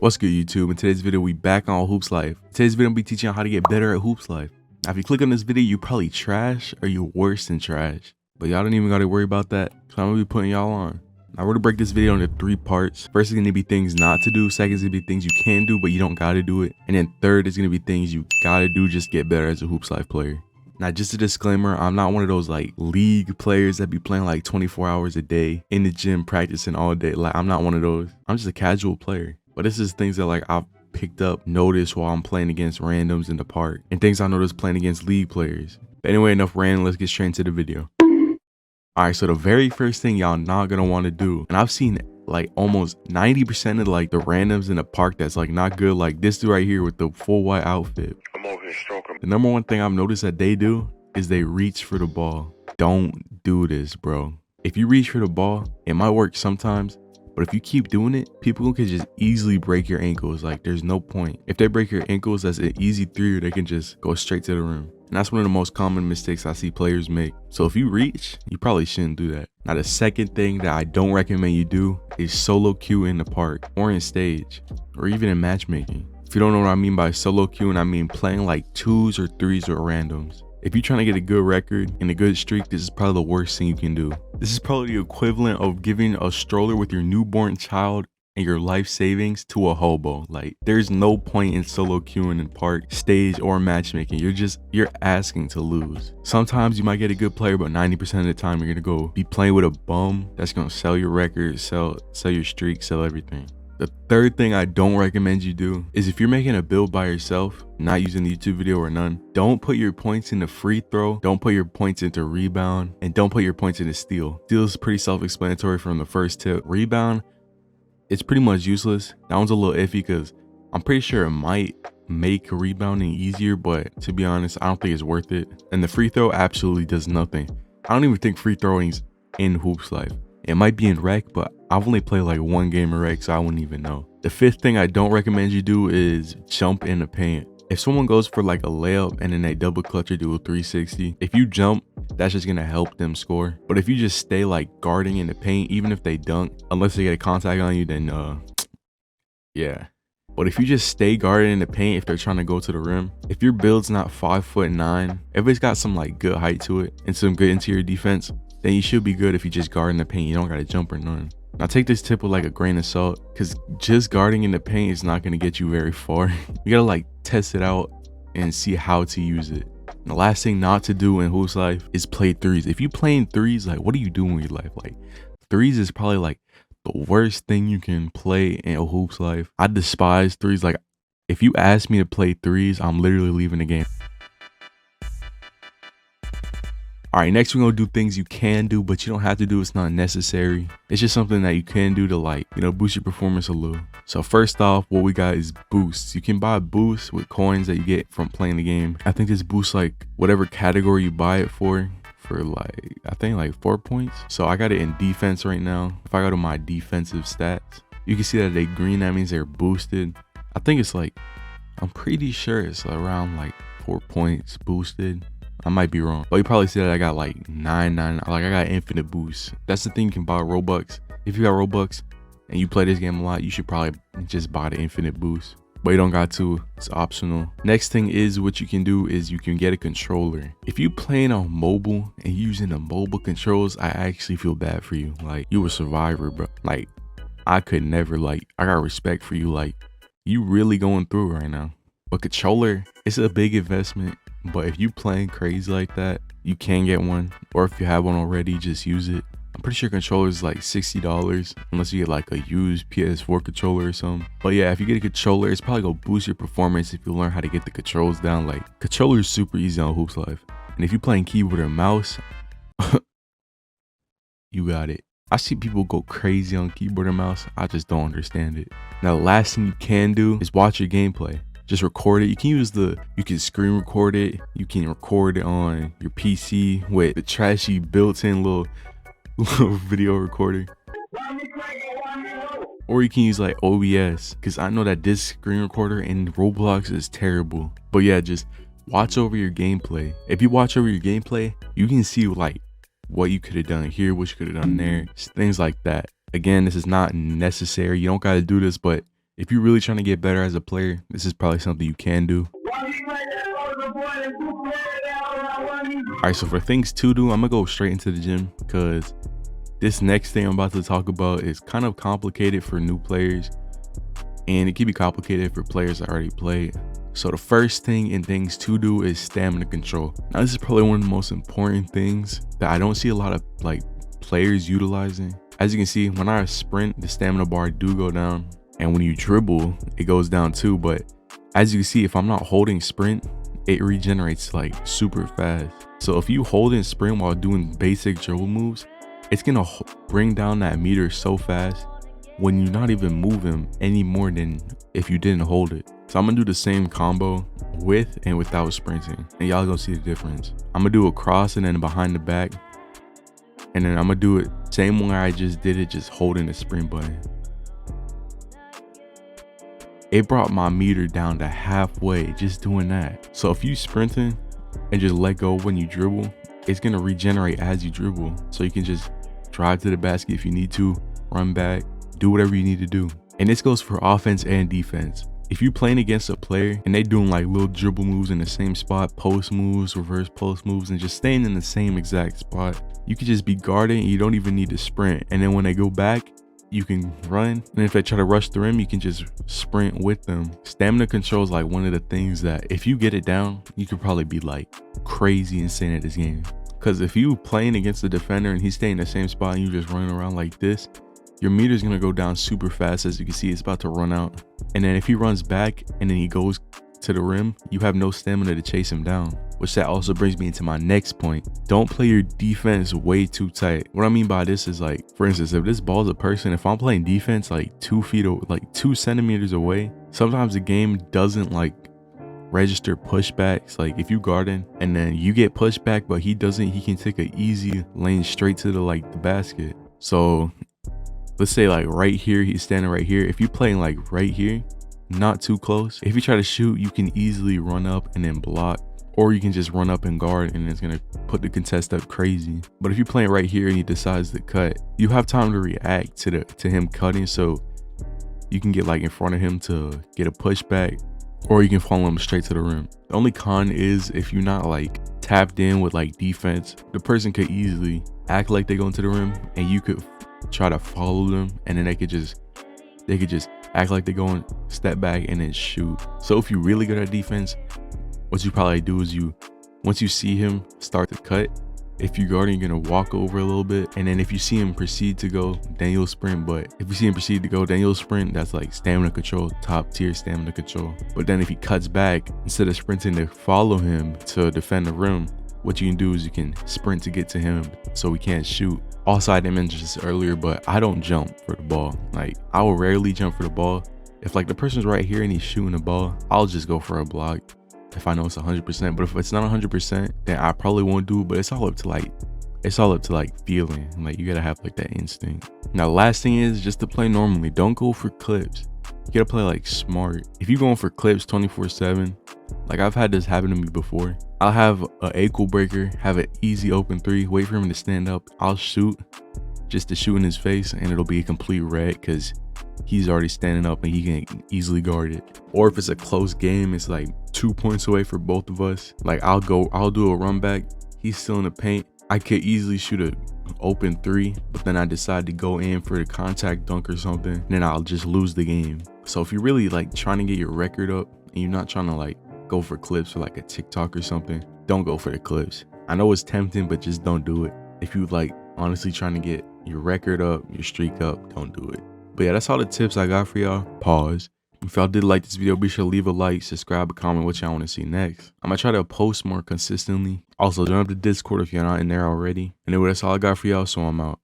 What's good, YouTube? In today's video, we back on Hoops Life. Today's video, I'll be teaching you how to get better at Hoops Life. Now, if you click on this video, you probably trash or you're worse than trash. But y'all don't even gotta worry about that, so I'm gonna be putting y'all on. Now, we're gonna break this video into 3 parts. First is gonna be things not to do. Second is gonna be things you can do, but you don't gotta do it. And then third is gonna be things you gotta do just get better as a Hoops Life player. Now, just a disclaimer, I'm not one of those like league players that be playing like 24 hours a day in the gym practicing all day. Like, I'm not one of those. I'm just a casual player. But this is things that like I've picked up, noticed while I'm playing against randoms in the park, and things I noticed playing against league players. But anyway, enough random, let's get straight into the video. Alright, so the very first thing y'all not gonna want to do, and I've seen like almost 90% of like the randoms in the park that's like not good, like this dude right here with the full white outfit. I'm over here stroking. The number one thing I've noticed that they do is they reach for the ball. Don't do this, bro. If you reach for the ball, it might work sometimes, but if you keep doing it, people can just easily break your ankles. Like, there's no point. If they break your ankles, that's an easy 3, or they can just go straight to the rim. And that's one of the most common mistakes I see players make. So if you reach, you probably shouldn't do that. Now, the second thing that I don't recommend you do is solo queue in the park or in stage or even in matchmaking. If you don't know what I mean by solo queuing, I mean playing like 2s or 3s or randoms. If you're trying to get a good record and a good streak, this is probably the worst thing you can do. This is probably the equivalent of giving a stroller with your newborn child and your life savings to a hobo. Like, there's no point in solo queuing in park, stage, or matchmaking. You're asking to lose. Sometimes you might get a good player, but 90% of the time you're gonna go be playing with a bum that's gonna sell your record, sell your streak, sell everything. The third thing I don't recommend you do is if you're making a build by yourself, not using the YouTube video or none, don't put your points into free throw, don't put your points into rebound, and don't put your points into steal. Steal is pretty self-explanatory from the first tip. Rebound, it's pretty much useless. That one's a little iffy because I'm pretty sure it might make rebounding easier, but to be honest, I don't think it's worth it. And the free throw absolutely does nothing. I don't even think free throwing's in Hoops Life. It might be in rec, but I've only played like 1 game of rec, so I wouldn't even know. The fifth thing I don't recommend you do is jump in the paint. If someone goes for like a layup and then they double clutch or do a 360, if you jump, that's just gonna help them score. But if you just stay like guarding in the paint, even if they dunk, unless they get a contact on you, then yeah. But if you just stay guarding in the paint, if they're trying to go to the rim, if your build's not 5'9", if it's got some like good height to it and some good interior defense, then you should be good if you just guard in the paint. You don't gotta jump or none. Now, take this tip with like a grain of salt, because just guarding in the paint is not gonna get you very far. You gotta like test it out and see how to use it. The last thing not to do in Hoops Life is play 3s. If you playing 3s, like, what are you doing with your life? Like, 3s is probably like the worst thing you can play in a Hoops Life. I despise 3s. Like, if you ask me to play 3s, I'm literally leaving the game. Alright, next we're gonna do things you can do, but you don't have to do. It's not necessary. It's just something that you can do to, like, you know, boost your performance a little. So first off, what we got is boosts. You can buy boosts with coins that you get from playing the game. I think this boosts like whatever category you buy it for like, I think like 4 points. So I got it in defense right now. If I go to my defensive stats, you can see that they green. That means they're boosted. I think it's like, I'm pretty sure it's around like 4 points boosted. I might be wrong, but you probably see that I got like 9, like I got infinite boosts. That's the thing, you can buy Robux. If you got Robux and you play this game a lot, you should probably just buy the infinite boost, but you don't got to. It's optional. Next thing is, what you can do is you can get a controller. If you playing on mobile and using the mobile controls, I actually feel bad for you. Like, you a survivor, bro. Like, I could never. Like, I got respect for you. Like, you really going through right now. But controller, it's a big investment. But if you playing crazy like that, you can get one. Or if you have one already, just use it. I'm pretty sure controller is like $60, unless you get like a used PS4 controller or something. But yeah, if you get a controller, it's probably gonna boost your performance if you learn how to get the controls down. Like, controller is super easy on Hoops Life. And if you're playing keyboard or mouse, you got it. I see people go crazy on keyboard or mouse. I just don't understand it. Now, the last thing you can do is watch your gameplay. Just record it. You can screen record it. You can record it on your PC with the trashy built-in little video recorder. Or you can use like OBS, because I know that this screen recorder in Roblox is terrible. But yeah, just watch over your gameplay. If you watch over your gameplay, you can see like what you could have done here, what you could have done there, things like that. Again, this is not necessary. You don't got to do this, but If you're really trying to get better as a player, this is probably something you can do. Alright, so for things to do, I'm gonna go straight into the gym because this next thing I'm about to talk about is kind of complicated for new players, and it can be complicated for players that already played. So the first thing and things to do is stamina control. Now this is probably one of the most important things that I don't see a lot of like players utilizing. As you can see, when I sprint, the stamina bar do go down, and when you dribble, it goes down too. But as you can see, if I'm not holding sprint, it regenerates like super fast. So if you hold in sprint while doing basic dribble moves, it's gonna bring down that meter so fast when you're not even moving any more than if you didn't hold it. So I'm gonna do the same combo with and without sprinting, and y'all gonna see the difference. I'm gonna do a cross and then behind the back, and then I'm gonna do it same way I just did it, just holding the sprint button. It brought my meter down to halfway just doing that. So if you sprinting and just let go when you dribble, it's gonna regenerate as you dribble. So you can just drive to the basket if you need to, run back, do whatever you need to do. And this goes for offense and defense. If you're playing against a player and they doing like little dribble moves in the same spot, post moves, reverse post moves, and just staying in the same exact spot, you can just be guarding and you don't even need to sprint. And then when they go back, you can run, and if they try to rush the rim, you can just sprint with them. Stamina control is like one of the things that if you get it down, you could probably be like crazy insane at this game. Because if you playing against the defender and he's staying in the same spot and you just running around like this, your meter is gonna go down super fast. As you can see, it's about to run out. And then if he runs back and then he goes to the rim, you have no stamina to chase him down. Which that also brings me into my next point. Don't play your defense way too tight. What I mean by this is like, for instance, if this ball is a person, if I'm playing defense like 2 feet or like 2 centimeters away, sometimes the game doesn't like register pushbacks. Like if you guarding and then you get pushed back, but he doesn't, he can take an easy lane straight to the basket. So let's say like right here, he's standing right here. If you're playing like right here, not too close, if you try to shoot, you can easily run up and then block, or you can just run up and guard and it's gonna put the contest up crazy. But if you're playing right here and he decides to cut, you have time to react to him cutting, so you can get like in front of him to get a pushback, or you can follow him straight to the rim. The only con is if you're not like tapped in with like defense, the person could easily act like they go into the rim and you could try to follow them, and then they could just act like they're going, step back, and then shoot. So if you're really good at defense, what you probably do is once you see him start to cut, if you're guarding, you're gonna walk over a little bit, and then if you see him proceed to go, then you'll sprint. But if you see him proceed to go, then you'll sprint. That's like stamina control, top tier stamina control. But then if he cuts back, instead of sprinting to follow him to defend the rim, what you can do is you can sprint to get to him so he can't shoot. Also, I didn't mention this earlier, but I don't jump for the ball. Like I will rarely jump for the ball. If like the person's right here and he's shooting the ball, I'll just go for a block if I know it's 100%. But if it's not 100%, then I probably won't do it. But it's all up to like feeling. Like you gotta have like that instinct. Now last thing is just to play normally. Don't go for clips. You gotta play like smart. If you're going for clips 24/7, like I've had this happen to me before. I'll have an ankle breaker, have an easy open 3, wait for him to stand up. I'll shoot just to shoot in his face, and it'll be a complete red because he's already standing up and he can easily guard it. Or if it's a close game, it's like 2 points away for both of us. Like I'll do a run back. He's still in the paint. I could easily shoot a open 3, but then I decide to go in for the contact dunk or something, then I'll just lose the game. So if you're really like trying to get your record up and you're not trying to like go for clips or like a TikTok or something, don't go for the clips. I know it's tempting, but just don't do it. If you like honestly trying to get your record up, your streak up, don't do it. But yeah, that's all the tips I got for y'all. Pause. If y'all did like this video, be sure to leave a like, subscribe, a comment what y'all want to see next. I'm gonna try to post more consistently. Also, join up the Discord if you're not in there already. And anyway, that's all I got for y'all, so I'm out.